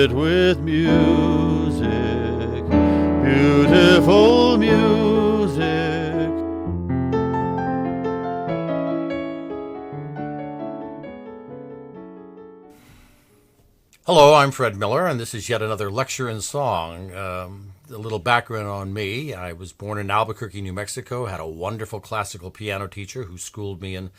it with music, beautiful music. Hello, I'm Fred Miller, and this is yet another lecture in song. A little background on me. I was born in Albuquerque, New Mexico, had a wonderful classical piano teacher who schooled me in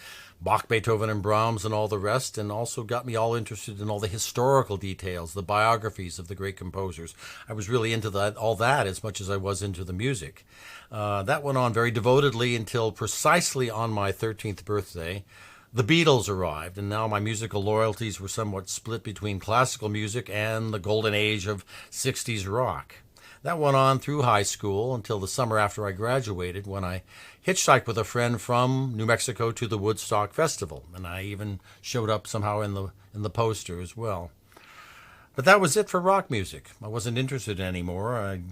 Bach, Beethoven, and Brahms and all the rest, and also got me all interested in all the historical details, the biographies of the great composers. I was really into all that as much as I was into the music. That went on very devotedly until precisely on my 13th birthday. The Beatles arrived, and now my musical loyalties were somewhat split between classical music and the golden age of 60s rock. That went on through high school until the summer after I graduated, when I hitchhiked with a friend from New Mexico to the Woodstock Festival, and I even showed up somehow in the poster as well. But that was it for rock music. I wasn't interested anymore. I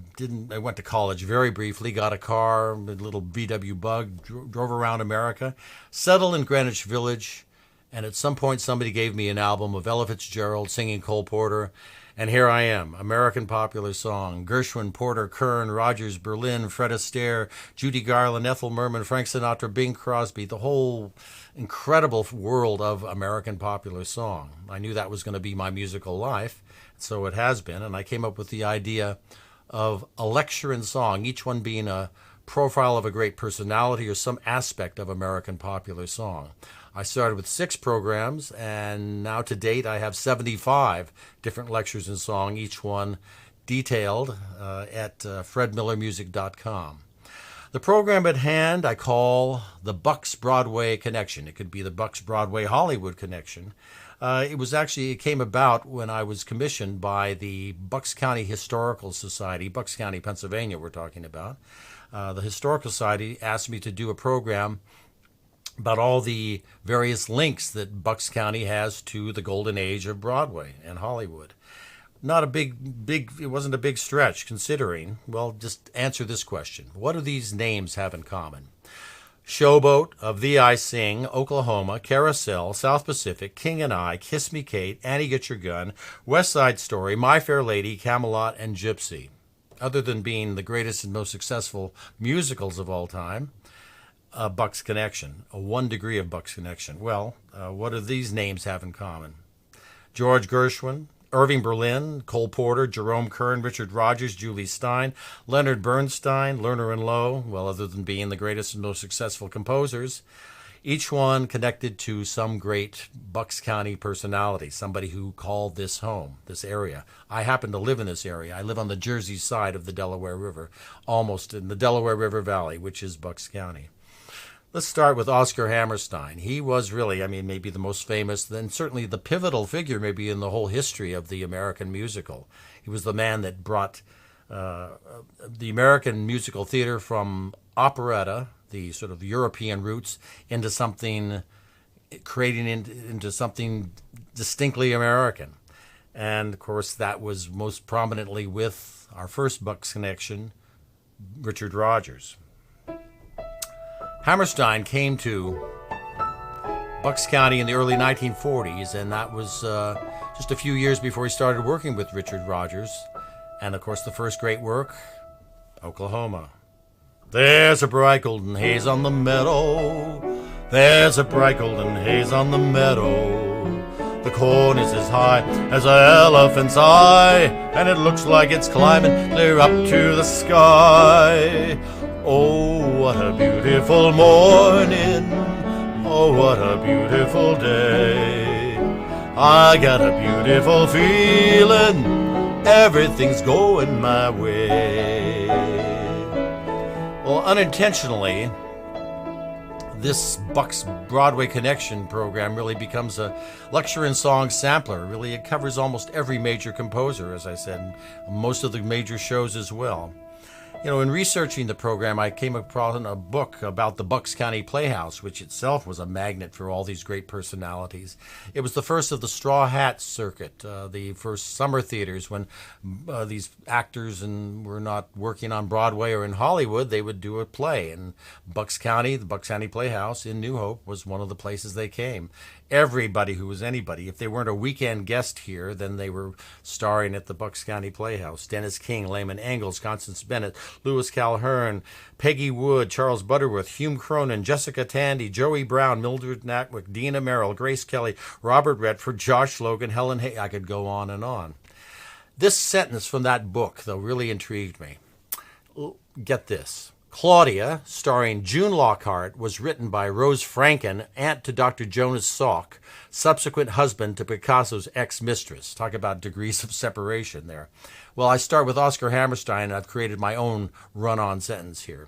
went to college very briefly, got a car, a little VW Bug, drove around America, settled in Greenwich Village, and at some point somebody gave me an album of Ella Fitzgerald singing Cole Porter, and here I am, American popular song. Gershwin, Porter, Kern, Rogers, Berlin, Fred Astaire, Judy Garland, Ethel Merman, Frank Sinatra, Bing Crosby, the whole incredible world of American popular song. I knew that was going to be my musical life, so it has been, and I came up with the idea of a lecture in song, each one being a profile of a great personality or some aspect of American popular song. I started with 6 programs, and now to date I have 75 different lectures in song, each one detailed at fredmillermusic.com. The program at hand I call the BUCKS-BROADWAY Connection. It could be the BUCKS-BROADWAY Hollywood Connection. It came about when I was commissioned by the Bucks County Historical Society, Bucks County, Pennsylvania we're talking about. The Historical Society asked me to do a program about all the various links that Bucks County has to the golden age of Broadway and Hollywood. Not a it wasn't a big stretch considering. Well, just answer this question. What do these names have in common? Showboat, Of Thee I Sing, Oklahoma, Carousel, South Pacific, King and I, Kiss Me Kate, Annie Get Your Gun, West Side Story, My Fair Lady, Camelot, and Gypsy. Other than being the greatest and most successful musicals of all time, Bucks Connection, a 1 degree of Bucks Connection. Well, what do these names have in common? George Gershwin, Irving Berlin, Cole Porter, Jerome Kern, Richard Rodgers, Julie Stein, Leonard Bernstein, Lerner and Lowe, well, other than being the greatest and most successful composers, each one connected to some great Bucks County personality, somebody who called this home, this area. I happen to live in this area. I live on the Jersey side of the Delaware River, almost in the Delaware River Valley, which is Bucks County. Let's start with Oscar Hammerstein. He was really, maybe the most famous, then certainly the pivotal figure maybe in the whole history of the American musical. He was the man that brought the American musical theater from operetta, the sort of European roots, into something, creating into something distinctly American. And, of course, that was most prominently with our first Bucks connection, Richard Rodgers. Hammerstein came to Bucks County in the early 1940s, and that was just a few years before he started working with Richard Rodgers. And, of course, the first great work, Oklahoma. There's a bright golden haze on the meadow. There's a bright golden haze on the meadow. The corn is as high as an elephant's eye, and it looks like it's climbing clear up to the sky. Oh, what a beautiful morning. Oh, what a beautiful day. I got a beautiful feeling. Everything's going my way. Well, unintentionally, this BUCKS-BROADWAY Connection program really becomes a lecture in song sampler. Really, it covers almost every major composer, as I said, most of the major shows as well. In researching the program, I came across a book about the Bucks County Playhouse, which itself was a magnet for all these great personalities. It was the first of the straw hat circuit, the first summer theaters when these actors were not working on Broadway or in Hollywood. They would do a play, and Bucks County, the Bucks County Playhouse in New Hope, was one of the places they came. everybody who was anybody. If they weren't a weekend guest here, then they were starring at the Bucks County Playhouse. Dennis King, Layman Engels, Constance Bennett, Lewis Calhern, Peggy Wood, Charles Butterworth, Hume Cronin, Jessica Tandy, Joey Brown, Mildred Natwick, Dina Merrill, Grace Kelly, Robert Redford, Josh Logan, Helen Hay. I could go on and on. This sentence from that book, though, really intrigued me. Get this. Claudia, starring June Lockhart, was written by Rose Franken, aunt to Dr. Jonas Salk, subsequent husband to Picasso's ex-mistress. Talk about degrees of separation there. Well, I start with Oscar Hammerstein, and I've created my own run-on sentence here.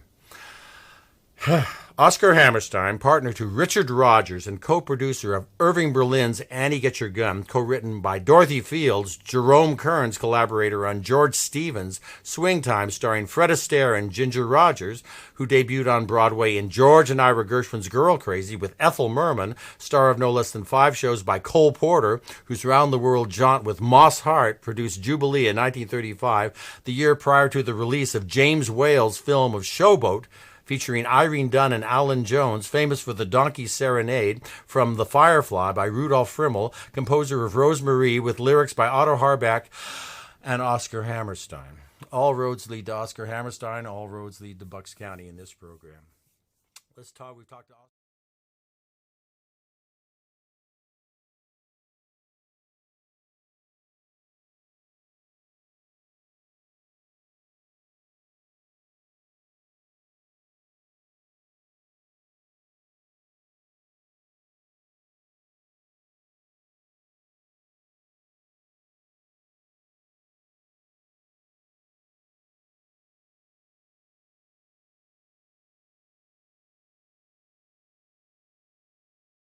Oscar Hammerstein, partner to Richard Rogers and co-producer of Irving Berlin's Annie Get Your Gun, co-written by Dorothy Fields, Jerome Kern's collaborator on George Stevens' Swing Time, starring Fred Astaire and Ginger Rogers, who debuted on Broadway in George and Ira Gershwin's Girl Crazy, with Ethel Merman, star of no less than 5 shows by Cole Porter, whose round-the-world jaunt with Moss Hart produced Jubilee in 1935, the year prior to the release of James Whale's film of Showboat, featuring Irene Dunn and Alan Jones, famous for the Donkey Serenade from The Firefly by Rudolf Frimmel, composer of Rosemarie, with lyrics by Otto Harbach and Oscar Hammerstein. All roads lead to Oscar Hammerstein. All roads lead to Bucks County in this program. We've talked to Oscar.